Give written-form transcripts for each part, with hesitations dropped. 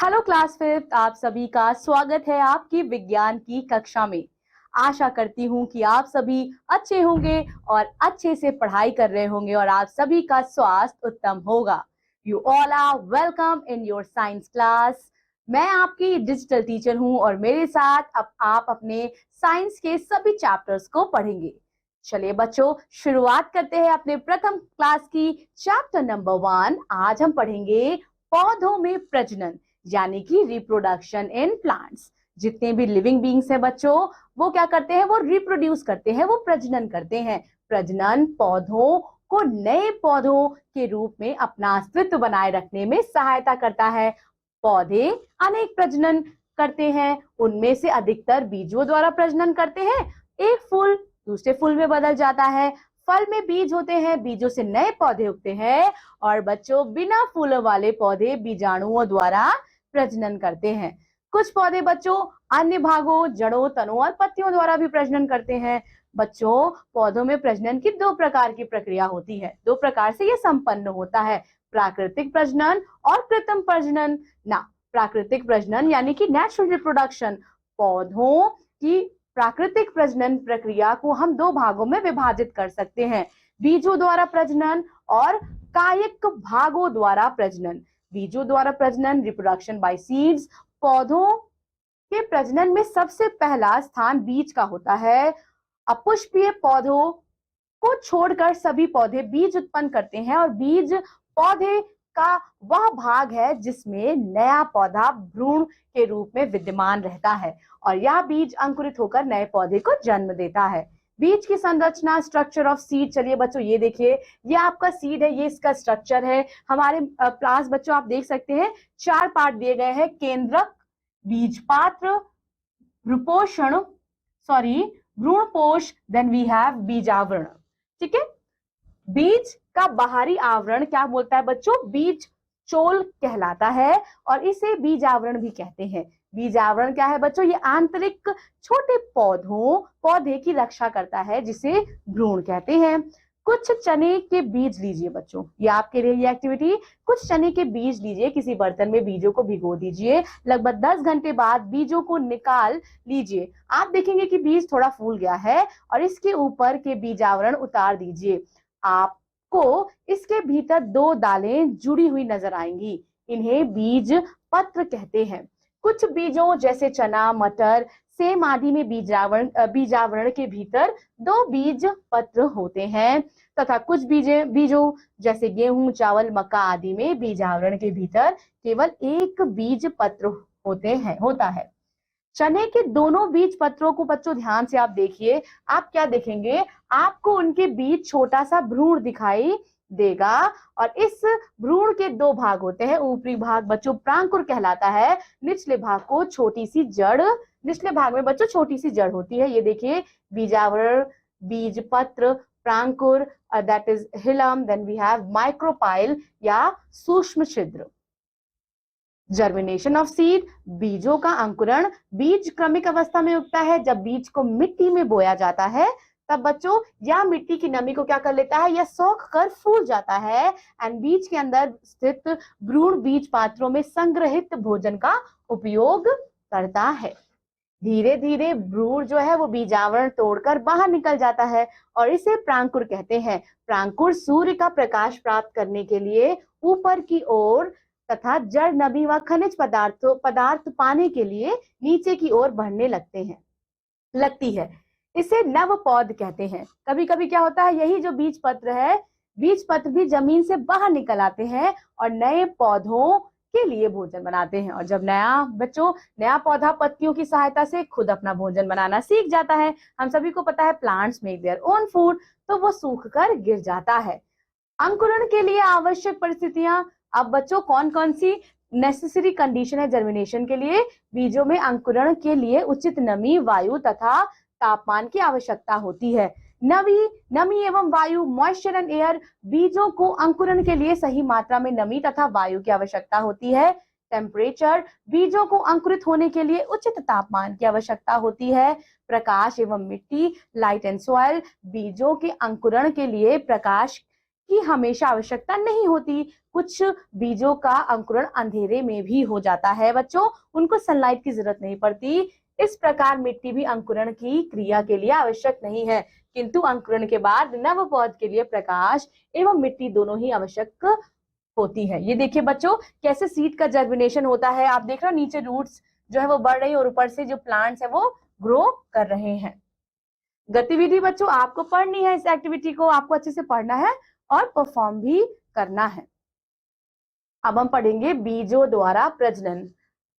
Hello class fifth, आप सभी का स्वागत है आपकी विज्ञान की कक्षा में। आशा करती हूँ कि आप सभी अच्छे होंगे और अच्छे से पढ़ाई कर रहे होंगे और आप सभी का स्वास्थ्य उत्तम होगा। You all are welcome in your science class. मैं आपकी डिजिटल टीचर हूँ और मेरे साथ अब आप अपने साइंस के सभी चैप्टर्स को पढ़ेंगे। चलिए बच्चों, शुरुआत करते हैं अपने प्रथम क्लास की चैप्टर नंबर 1। आज हम पढ़ेंगे पौधों में प्रजनन यानी कि रिप्रोडक्शन इन प्लांट्स। जितने भी लिविंग बीइंग्स हैं बच्चों, वो क्या करते हैं? वो रिप्रोड्यूस करते हैं, वो प्रजनन करते हैं। प्रजनन पौधों को नए पौधों के रूप में अपना अस्तित्व बनाए रखने में सहायता करता है। पौधे अनेक प्रजनन करते हैं, उनमें से अधिकतर बीजों द्वारा प्रजनन करते हैं। एक फूल दूसरे फूल में बदल जाता है, फल में बीज होते हैं, बीजों से नए पौधे उगते हैं। और बच्चों, बिना फूलों वाले पौधे बीजाणुओं द्वारा प्रजनन करते हैं। कुछ पौधे बच्चों अन्य भागों, जड़ों, तनों और पत्तियों द्वारा भी प्रजनन करते हैं। बच्चों, पौधों में प्रजनन की दो प्रकार की प्रक्रिया होती है, दो प्रकार से यह संपन्न होता है, प्राकृतिक प्रजनन और कृत्रिम प्रजनन। ना, प्राकृतिक प्रजनन यानी कि नेचुरल रिप्रोडक्शन, पौधों की प्राकृतिक प्रजनन प्रक्रिया को हम दो भागों में विभाजित कर सकते हैं, बीजों द्वारा प्रजनन और कायिक भागों द्वारा प्रजनन। बीजों द्वारा प्रजनन, रिप्रोडक्शन बाय सीड्स, पौधों के प्रजनन में सबसे पहला स्थान बीज का होता है। अपुष्पीय पौधों को छोड़कर सभी पौधे बीज उत्पन्न करते हैं और बीज पौधे का वह भाग है जिसमें नया पौधा भ्रूण के रूप में विद्यमान रहता है और यह बीज अंकुरित होकर नए पौधे को जन्म देता है। बीज की संरचना, स्ट्रक्चर ऑफ सीड। चलिए बच्चों, ये देखिए, ये आपका सीड है, ये इसका स्ट्रक्चर है। हमारे क्लास बच्चों आप देख सकते हैं 4 पार्ट दिए गए हैं, केंद्रक, बीज पात्र, भ्रूणपोष, देन वी हैव बीजावरण। ठीक है, बीज का बाहरी आवरण क्या बोलता है बच्चों? बीज चोल कहलाता है और इसे बीजावरण भी कहते हैं। बीजावरण क्या है बच्चों? ये आंतरिक छोटे पौधे की रक्षा करता है, जिसे भ्रूण कहते हैं। कुछ चने के बीज लीजिए बच्चों, ये आपके लिए ये एक्टिविटी। कुछ चने के बीज लीजिए, किसी बर्तन में बीजों को भिगो दीजिए, लगभग 10 घंटे बाद बीजों को निकाल लीजिए। आप देखेंगे कि बीज थोड़ा फूल गया है और इसके ऊपर के बीजावरण उतार दीजिए। आपको इसके भीतर 2 दालें जुड़ी हुई नजर आएंगी, इन्हें बीज पत्र कहते हैं। कुछ बीजों जैसे चना, मटर, सेम आदि में बीजावरण के भीतर 2 बीज पत्र होते हैं तथा कुछ बीजों जैसे गेहूं, चावल, मक्का आदि में बीजावरण के भीतर केवल 1 बीज पत्र होता है। चने के दोनों बीज पत्रों को बच्चों ध्यान से आप देखिए, आप क्या देखेंगे? आपको उनके बीच छोटा सा भ्रूण दिखाई देगा और इस भ्रूण के 2 भाग होते हैं। ऊपरी भाग बच्चों प्रांकुर कहलाता है, निचले भाग को छोटी सी जड़, निचले भाग में बच्चों छोटी सी जड़ होती है। ये देखिए, बीजावरण, बीज पत्र, प्रांकुर, that is hilum, then we have micropyle या सूक्ष्म छिद्र। जर्मिनेशन ऑफ सीड, बीजों का अंकुरण। बीज क्रमिक अवस्था में उगता है। जब बीज को मिट्टी में बोया जाता है तब बच्चों यह मिट्टी की नमी को क्या कर लेता है? यह सोख कर फूल जाता है एंड बीज के अंदर स्थित भ्रूण बीज पात्रों में संग्रहित भोजन का उपयोग करता है। धीरे धीरे भ्रूण जो है वो बीजावरण तोड़कर बाहर निकल जाता है और इसे प्रांकुर कहते हैं। प्रांकुर सूर्य का प्रकाश प्राप्त करने के लिए ऊपर की ओर तथा जड़, नमी व खनिज पदार्थ पाने के लिए नीचे की ओर बढ़ने लगती है। इसे नवपौध कहते हैं। कभी कभी क्या होता है, यही जो बीज पत्र है, बीज पत्र भी जमीन से बाहर निकल आते हैं और नए पौधों के लिए भोजन बनाते हैं। और जब नया पौधा पत्तियों की सहायता से खुद अपना भोजन बनाना सीख जाता है, हम सभी को पता है plants make their own food, तो वो सूख कर गिर जाता है। अंकुरण के लिए आवश्यक परिस्थितियां। अब बच्चों कौन कौन सी नेसेसरी कंडीशन है जर्मिनेशन के लिए? बीजों में अंकुरण के लिए उचित नमी, वायु तथा तापमान की आवश्यकता होती है। नमी एवं वायु, मॉइस्चर एंड एयर। बीजों को अंकुरण के लिए सही मात्रा में नमी तथा वायु की आवश्यकता होती है। टेम्परेचर, बीजों को अंकुरित होने के लिए उचित तापमान की आवश्यकता होती है। प्रकाश एवं मिट्टी, लाइट एंड सॉइल। बीजों के अंकुरण के लिए प्रकाश की हमेशा आवश्यकता नहीं होती। कुछ बीजों का अंकुरण अंधेरे में भी हो जाता है बच्चों, उनको सनलाइट की जरूरत नहीं पड़ती। इस प्रकार मिट्टी भी अंकुरण की क्रिया के लिए आवश्यक नहीं है, किंतु अंकुरण के बाद नव पौध के लिए प्रकाश एवं मिट्टी दोनों ही आवश्यक होती है। ये देखिए बच्चों कैसे सीड का जर्मिनेशन होता है। आप देख रहे हो नीचे रूट्स जो है वो बढ़ रही है और ऊपर से जो प्लांट्स है वो ग्रो कर रहे हैं। गतिविधि बच्चों आपको पढ़नी है, इस एक्टिविटी को आपको अच्छे से पढ़ना है और परफॉर्म भी करना है। अब हम पढ़ेंगे बीजों द्वारा प्रजनन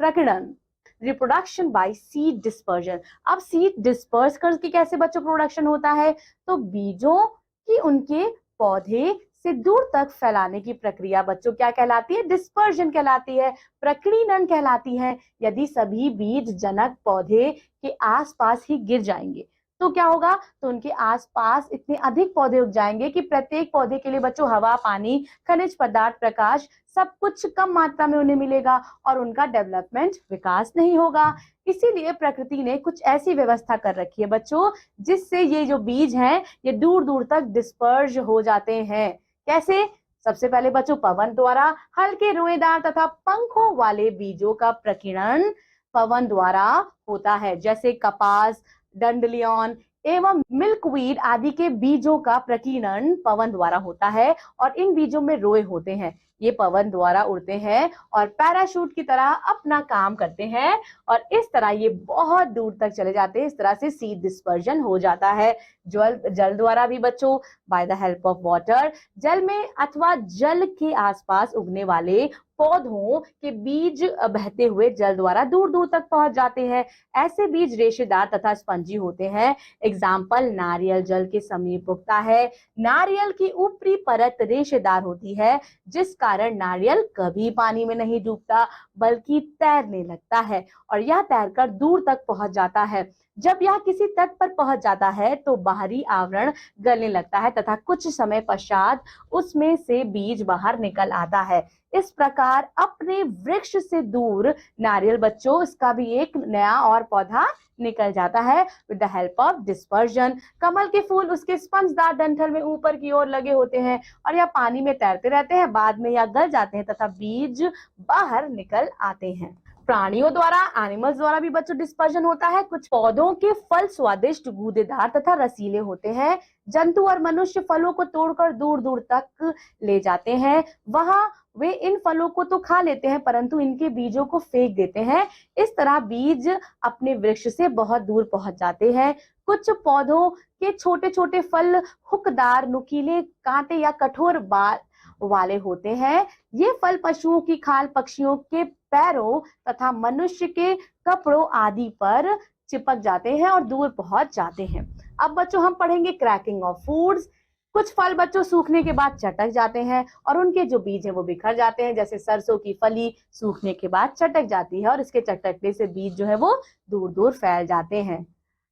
प्रकीर्णन, रिप्रोडक्शन बाय सीड डिस्पर्जन। अब सीड डिस्पर्स करके कैसे बच्चों प्रोडक्शन होता है, तो बीजों की उनके पौधे से दूर तक फैलाने की प्रक्रिया बच्चों क्या कहलाती है, डिस्पर्जन कहलाती है, प्रकीर्णन कहलाती है। यदि सभी बीज जनक पौधे के आसपास ही गिर जाएंगे तो क्या होगा, तो उनके आसपास इतने अधिक पौधे उग जाएंगे कि प्रत्येक पौधे के लिए बच्चों हवा, पानी, खनिज पदार्थ, प्रकाश सब कुछ कम मात्रा में उन्हें मिलेगा और उनका डेवलपमेंट विकास नहीं होगा। इसीलिए प्रकृति ने कुछ ऐसी व्यवस्था कर रखी है बच्चों जिससे ये जो बीज हैं ये दूर दूर तक डिस्पर्ज हो जाते हैं। कैसे, सबसे पहले बच्चों पवन द्वारा हल्के रोएदार तथा पंखों वाले बीजों का प्रकीर्णन पवन द्वारा होता है। जैसे कपास, डंडलियन एवं मिल्कवीड आदि के बीजों का प्रकीर्णन पवन द्वारा होता है और इन बीजों में रोए होते हैं। ये पवन द्वारा उड़ते हैं और पैराशूट की तरह अपना काम करते हैं और इस तरह ये बहुत दूर तक चले जाते हैं। इस तरह से सीड डिस्पर्जन हो जाता है। जल द्वारा भी बच्चों, by the help of water, जल में अथवा जल के आसपास उगने वाले पौधों के बीज बहते हुए जल द्वारा दूर दूर तक पहुंच जाते हैं। ऐसे बीज रेशेदार तथा स्पंजी होते हैं। एग्जाम्पल, नारियल जल के समीप उगता है। नारियल की ऊपरी परत रेशेदार होती है जिस कारण नारियल कभी पानी में नहीं डूबता बल्कि तैरने लगता है और यह तैरकर दूर तक पहुंच जाता है। जब यह किसी तट पर पहुंच जाता है तो बाहरी आवरण गलने लगता है तथा कुछ समय पश्चात उसमें से बीज बाहर निकल आता है। इस प्रकार अपने वृक्ष से दूर नारियल बच्चों इसका भी एक नया और पौधा निकल जाता है with the help of dispersion. कमल के फूल उसके स्पंजदार डंठल में ऊपर की ओर लगे होते हैं और यह पानी में तैरते रहते हैं। बाद में यह गल जाते हैं तथा बीज बाहर निकल आते हैं। प्राणियों द्वारा, एनिमल्स द्वारा भी बच्चों डिस्पर्जन होता है। कुछ पौधों के फल स्वादिष्ट, गूदेदार तथा रसीले होते हैं। जंतु और मनुष्य फलों को तोड़कर दूर दूर तक ले जाते हैं। वहां वे इन फलों को तो खा लेते हैं परंतु इनके बीजों को फेंक देते हैं। इस तरह बीज अपने वृक्ष से बहुत दूर पहुंच जाते हैं। कुछ पौधों के छोटे छोटे फल हुकदार, नुकीले, कांटे या कठोर बाल वाले होते हैं। ये फल पशुओं की खाल, पक्षियों के पैरों तथा मनुष्य के कपड़ों आदि पर चिपक जाते हैं और दूर पहुंच जाते हैं। अब बच्चों हम पढ़ेंगे क्रैकिंग ऑफ फूड्स। कुछ फल बच्चों सूखने के बाद चटक जाते हैं और उनके जो बीज हैं वो बिखर जाते हैं। जैसे सरसों की फली सूखने के बाद चटक जाती है और इसके चटकने से बीज जो है वो दूर दूर फैल जाते हैं।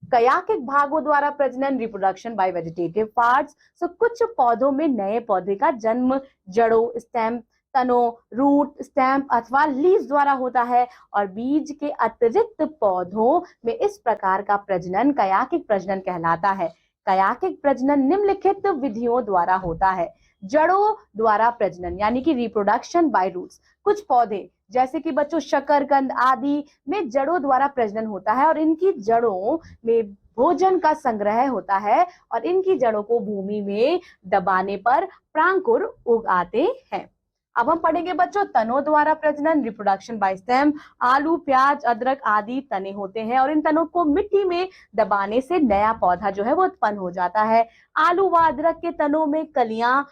कयाकिक भागों द्वारा प्रजनन, रिप्रोडक्शन बाय वेजिटेटिव पार्ट्स। कुछ पौधों में नए पौधे का जन्म जड़ों, स्टेम, तनों, रूट, स्टेम अथवा लीव्स द्वारा होता है और बीज के अतिरिक्त पौधों में इस प्रकार का प्रजनन कयाकिक प्रजनन कहलाता है। कयाकिक प्रजनन निम्नलिखित विधियों द्वारा होता है। जड़ों द्वारा प्रजनन यानी कि रिप्रोडक्शन बाय रूट्स। कुछ पौधे जैसे कि बच्चों शकरकंद आदि में जड़ों द्वारा प्रजनन होता है और इनकी जड़ों में भोजन का संग्रह होता है और इनकी जड़ों को भूमि में दबाने पर प्रांकुर उग आते हैं। अब हम पढ़ेंगे बच्चों तनों द्वारा प्रजनन, रिप्रोडक्शन बाय स्टेम। आलू, प्याज, अदरक आदि तने होते हैं और इन तनों को मिट्टी में दबाने से नया पौधा जो है वो उत्पन्न हो जाता है। आलू व अदरक के तनों में कलियां,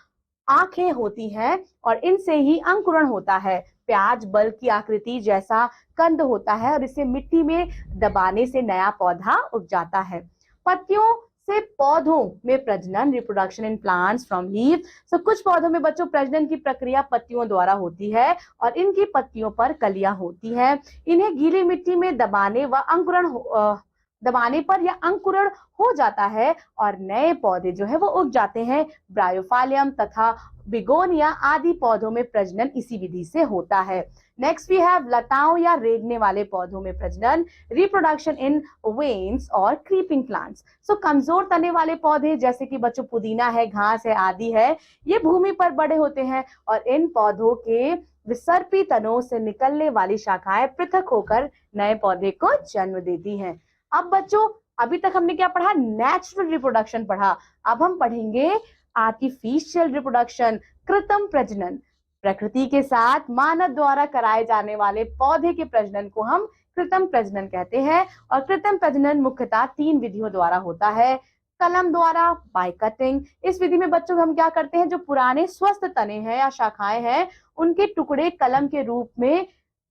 आंखें होती हैं और इनसे ही अंकुरण होता है। प्याज बल्ब की आकृति जैसा कंद होता है और इसे मिट्टी में दबाने से नया पौधा उग जाता है। पत्तियों से पौधों में प्रजनन, reproduction in plants from leave. कुछ पौधों में बच्चों प्रजनन की प्रक्रिया पत्तियों द्वारा होती है और इनकी पत्तियों पर कलियां होती हैं। इन्हें गीली मिट्टी में दबाने व अंकुरण दबाने पर यह अंकुरण हो जाता है और नए पौधे जो है वो उग जाते हैं। ब्रायोफालियम तथा बिगोनिया आदि पौधों में प्रजनन इसी विधि से होता है। नेक्स्ट वी हैव लताओं या रेंगने वाले पौधों में प्रजनन, रिप्रोडक्शन इन वेन्स और क्रीपिंग प्लांट्स। सो कमजोर तने वाले पौधे जैसे कि बच्चों पुदीना है, घास है आदि है, ये भूमि पर बड़े होते हैं और इन पौधों के विसर्पी तनों से निकलने वाली शाखाएं पृथक होकर नए पौधे को जन्म देती हैं। अब बच्चों अभी तक हमने क्या पढ़ा? नेचुरल रिप्रोडक्शन पढ़ा। अब हम पढ़ेंगे आर्टिफिशियल रिप्रोडक्शन, कृत्रिम प्रजनन। प्रकृति के साथ मानव द्वारा कराए जाने वाले पौधे के प्रजनन को हम कृत्रिम प्रजनन कहते हैं और कृत्रिम प्रजनन मुख्यतः 3 विधियों द्वारा होता है। कलम द्वारा, बाय कटिंग। इस विधि में बच्चों हम क्या करते हैं, जो पुराने स्वस्थ तने हैं या शाखाएं हैं उनके टुकड़े कलम के रूप में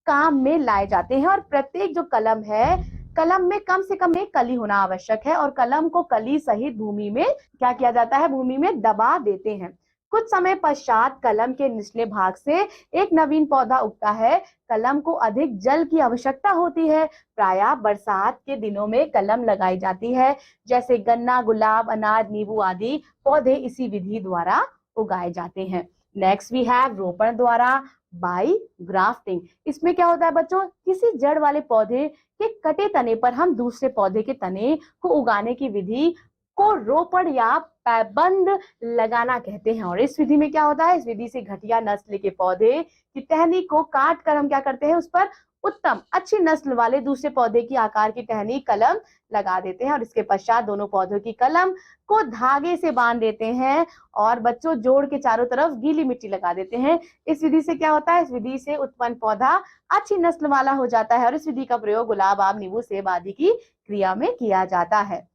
काम में लाए जाते हैं और प्रत्येक जो कलम है, कलम में कम से कम एक कली होना आवश्यक है और कलम को कली सहित भूमि में क्या किया जाता है, भूमि में दबा देते हैं। कुछ समय पश्चात कलम के निचले भाग से एक नवीन पौधा उगता है। कलम को अधिक जल की आवश्यकता होती है। प्रायः बरसात के दिनों में कलम लगाई जाती है। जैसे गन्ना, गुलाब, अनार, नींबू आदि पौधे इसी विधि द्वारा उगाए जाते हैं। नेक्स्ट वी हैव रोपण द्वारा, बाय ग्राफ्टिंग। इसमें क्या होता है बच्चों, किसी जड़ वाले पौधे के कटे तने पर हम दूसरे पौधे के तने को उगाने की विधि को रोपण या पैबंद लगाना कहते हैं। और इस विधि में क्या होता है, इस विधि से घटिया नस्ल के पौधे की टहनी को काट कर हम क्या करते हैं, उस पर उत्तम अच्छी नस्ल वाले दूसरे पौधे की आकार की टहनी कलम लगा देते हैं और इसके पश्चात दोनों पौधों की कलम को धागे से बांध देते हैं और बच्चों जोड़ के चारों तरफ गीली मिट्टी लगा देते हैं। इस विधि से क्या होता है, इस विधि से उत्पन्न पौधा अच्छी नस्ल वाला हो जाता है और इस विधि का प्रयोग गुलाब, आम, नींबू, सेब आदि की क्रिया में किया जाता है।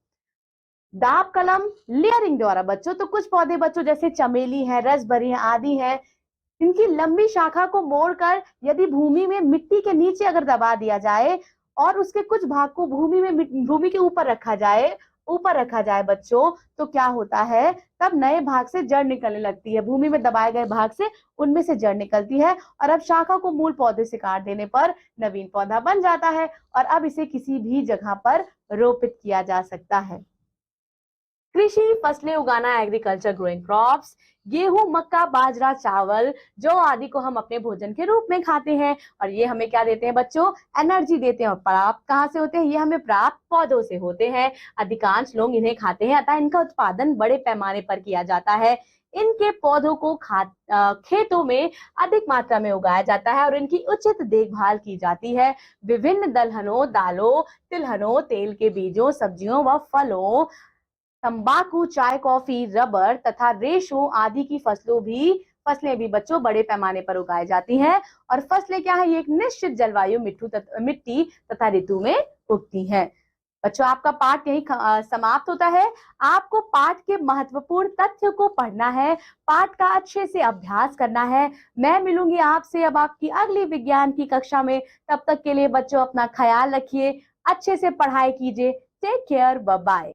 दाब कलम लेयरिंग द्वारा बच्चों, तो कुछ पौधे बच्चों जैसे चमेली है, रसभरी आदि है, इनकी लंबी शाखा को मोड़कर यदि भूमि में मिट्टी के नीचे अगर दबा दिया जाए और उसके कुछ भाग को भूमि के ऊपर रखा जाए बच्चों, तो क्या होता है, तब नए भाग से जड़ निकलने लगती है। भूमि में दबाए गए भाग से उनमें से जड़ निकलती है और अब शाखा को मूल पौधे से काट देने पर नवीन पौधा बन जाता है और अब इसे किसी भी जगह पर रोपित किया जा सकता है। कृषि फसलें उगाना, एग्रीकल्चर ग्रोइंग क्रॉप्स, गेहूं, मक्का, बाजरा, चावल, जौ आदि को हम अपने भोजन के रूप में खाते हैं और ये हमें क्या देते हैं बच्चों, एनर्जी देते हैं। और प्राप्त कहाँ से होते हैं, ये हमें प्राप्त पौधों से होते हैं। अधिकांश लोग इन्हें खाते हैं, अतः इनका उत्पादन बड़े पैमाने पर किया जाता है। इनके पौधों को खेतों में अधिक मात्रा में उगाया जाता है और इनकी उचित देखभाल की जाती है। विभिन्न दलहनों, दालों, तिलहनों, तेल के बीजों, सब्जियों व फलों, तंबाकू, चाय, कॉफी, रबर तथा रेशों आदि की फसलें भी बच्चों बड़े पैमाने पर उगाई जाती हैं और फसलें क्या है, ये एक निश्चित जलवायु, मिट्टी तथा ऋतु में उगती हैं। बच्चों आपका पाठ यही समाप्त होता है। आपको पाठ के महत्वपूर्ण तथ्य को पढ़ना है, पाठ का अच्छे से अभ्यास करना है। मैं मिलूंगी आपसे अब आपकी अगली विज्ञान की कक्षा में। तब तक के लिए बच्चों अपना ख्याल रखिए, अच्छे से पढ़ाई कीजिए। Take care, bye bye.